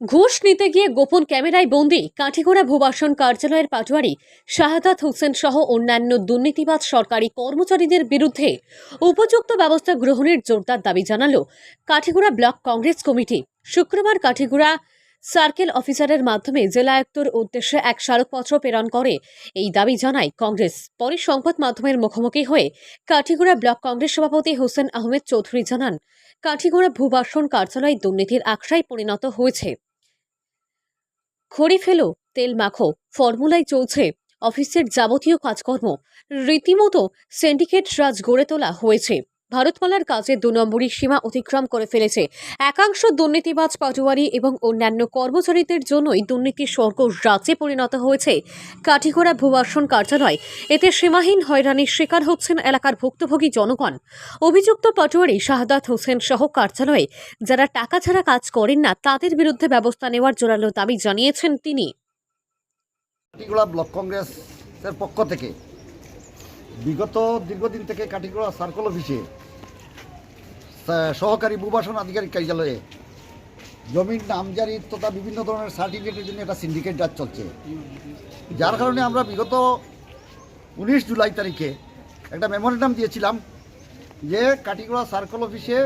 ঘুষ নিতে গিয়ে গোপন ক্যামেরায় বন্দী কাঠিগড়া ভূবাসন কার্যালয়ের পাটোয়ারি শাহাদাত হোসেন সহ অন্যান্য দুর্নীতিবাজ সরকারি কর্মচারীদের বিরুদ্ধে উপযুক্ত ব্যবস্থা গ্রহণের জোরদার দাবি জানালো কাঠিগড়া ব্লক কংগ্রেস কমিটি। শুক্রবার কাঠিগড়া সার্কেল অফিসারের মাধ্যমে জেলা আয়ুক্তর উদ্দেশ্যে এক স্মারকপত্র প্রেরণ করে এই দাবি জানায় কংগ্রেস। পরে সংবাদ মাধ্যমের মুখোমুখি হয়ে কাঠিগড়া ব্লক কংগ্রেস সভাপতি হোসেন আহমেদ চৌধুরী জানান, কাঠিগড়া ভূবাসন কার্যালয় দুর্নীতির আখড়ায় পরিণত হয়েছে। খড়ি ফেলো তেল মাখো ফর্মুলায় চলছে অফিসের যাবতীয় কাজকর্ম। রীতিমতো সিন্ডিকেট রাজ গড়ে তোলা হয়েছে। ভারতমালার কাজে 2 নম্বরই সীমা অতিক্রম করে ফেলেছে। একাংশ দুর্নীতিবাজ পাটোয়ারি এবং অন্যান্য কর্মচারীদের জন্যই দুর্নীতির স্বর্গ রাজ্যে পরিণত হয়েছে কাঠিগড়া ভূবাসন কার্যালয়। এতে সীমাহীন হয়রানির শিকার হচ্ছেন এলাকার ভুক্তভোগী জনগণ। অভিযুক্ত পাটোয়ারি শাহাদাত হোসেন সহ কার্যালয়ে যারা টাকা ছাড়া কাজ করেন না তাদের বিরুদ্ধে ব্যবস্থা নেওয়ার জোরালো দাবি জানিয়েছেন তিনি। কাঠিগড়া ব্লক কংগ্রেসের পক্ষ থেকে বিগত দীর্ঘদিন থেকে কাঠিগড়া সার্কেল অফিসে সহকারী ভূবাসন আধিকারিক কার্যালয়ে জমির নামজারি তথা বিভিন্ন ধরনের সার্টিফিকেটের জন্য একটা সিন্ডিকেট রাজ চলছে, যার কারণে আমরা বিগত 19 জুলাই তারিখে একটা মেমোরেন্ডাম দিয়েছিলাম যে কাঠিগড়া সার্কেল অফিসে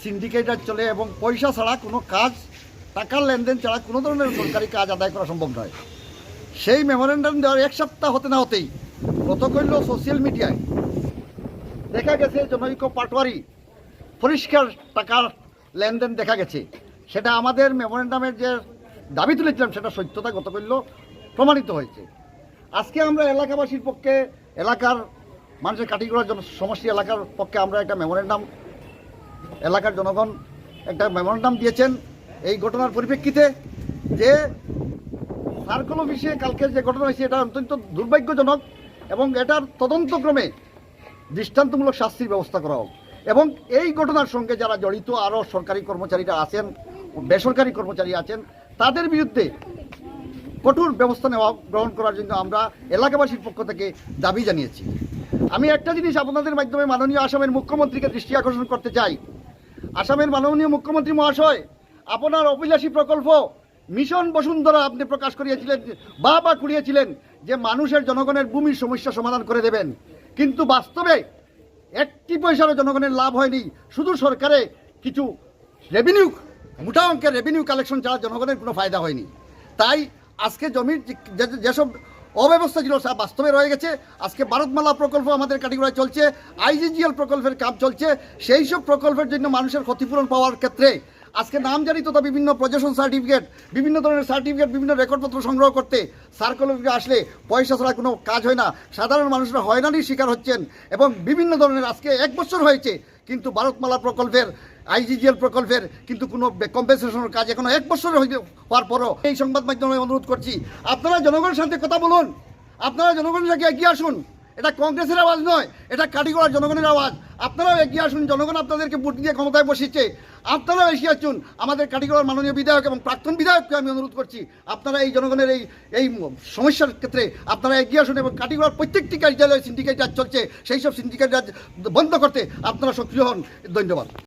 সিন্ডিকেট রাজ চলে এবং পয়সা ছাড়া কোনো কাজ, টাকার লেনদেন ছাড়া কোনো ধরনের সরকারি কাজ আদায় করা সম্ভব নয়। সেই মেমোরেন্ডাম দেওয়ার 1 সপ্তাহ হতে না হতেই গতকাল সোশ্যাল মিডিয়ায় দেখা গেছে জনৈক পাটোয়ারি পরিষ্কার টাকার লেনদেন দেখা গেছে। সেটা আমাদের মেমোরেন্ডামের যে দাবি তুলেছিলাম সেটা সত্যতা গতকাল প্রমাণিত হয়েছে। আজকে আমরা এলাকাবাসীর পক্ষে, এলাকার মানুষের কাঠিগড়া সমষ্টি এলাকার পক্ষে আমরা একটা মেমোরেন্ডাম, এলাকার জনগণ একটা মেমোরেন্ডাম দিয়েছেন এই ঘটনার পরিপ্রেক্ষিতে যে সার্কেল অফিসে কালকের যে ঘটনা হয়েছে এটা অত্যন্ত দুর্ভাগ্যজনক এবং এটার তদন্তক্রমে দৃষ্টান্তমূলক শাস্তির ব্যবস্থা করা হোক এবং এই ঘটনার সঙ্গে যারা জড়িত আরও সরকারি কর্মচারীরা আছেন, বেসরকারি কর্মচারী আছেন, তাদের বিরুদ্ধে কঠোর ব্যবস্থা গ্রহণ করার জন্য আমরা এলাকাবাসীর পক্ষ থেকে দাবি জানিয়েছি। আমি একটা জিনিস আপনাদের মাধ্যমে মাননীয় আসামের মুখ্যমন্ত্রীকে দৃষ্টি আকর্ষণ করতে চাই। আসামের মাননীয় মুখ্যমন্ত্রী মহাশয়, আপনার অভিলাষী প্রকল্প মিশন বসুন্ধরা আপনি প্রকাশ করিয়েছিলেন বা কুড়িয়েছিলেন যে মানুষের জনগণের ভূমির সমস্যা সমাধান করে দেবেন, কিন্তু বাস্তবে একটি পয়সারও জনগণের লাভ হয়নি। শুধু সরকারে কিছু রেভিনিউ, মোটা অঙ্কের রেভিনিউ কালেকশন ছাড়া জনগণের কোনো ফায়দা হয়নি। তাই আজকে জমির যেসব অব্যবস্থা ছিল সব বাস্তবে রয়ে গেছে। আজকে ভারতমালা প্রকল্প আমাদের কাঠিগড়ায় চলছে, আইজিজিএল প্রকল্পের কাজ চলছে। সেই সব প্রকল্পের জন্য মানুষের ক্ষতিপূরণ পাওয়ার ক্ষেত্রে আজকে নামজারি তথা বিভিন্ন প্রজেশন সার্টিফিকেট, বিভিন্ন ধরনের সার্টিফিকেট, বিভিন্ন রেকর্ডপত্র সংগ্রহ করতে সার্কেল অফিসে আসলে পয়সা ছাড়া কোনো কাজ হয় না। সাধারণ মানুষরা হয়রানির শিকার হচ্ছেন এবং বিভিন্ন ধরনের আজকে 1 বছর হয়েছে কিন্তু ভারতমালা প্রকল্পের, আইজিজিএল প্রকল্পের কিন্তু কোনো কম্পেনসেশনের কাজ এখনো 1 বছর হওয়ার পরও এই সংবাদ মাধ্যমে অনুরোধ করছি, আপনারা জনগণের সাথে কথা বলুন, আপনারা জনগণের সাথে এগিয়ে আসুন। এটা কংগ্রেসের আওয়াজ নয়, এটা কাঠিগড়ার জনগণের আওয়াজ। আপনারাও এগিয়ে আসুন, জনগণ আপনাদেরকে ভোট দিয়ে ক্ষমতায় বসিয়েছে, আপনারাও এগিয়ে আসুন। আমাদের কাঠিগড়ার মাননীয় বিধায়ক এবং প্রাক্তন বিধায়ককে আমি অনুরোধ করছি, আপনারা এই জনগণের এই সমস্যার ক্ষেত্রে আপনারা এগিয়ে আসুন এবং কাঠিগড়ার প্রত্যেকটি কার্যালয়ে সিন্ডিকেট রাজ চলছে, সেই সব সিন্ডিকেট রাজ বন্ধ করতে আপনারা সক্রিয় হন। ধন্যবাদ।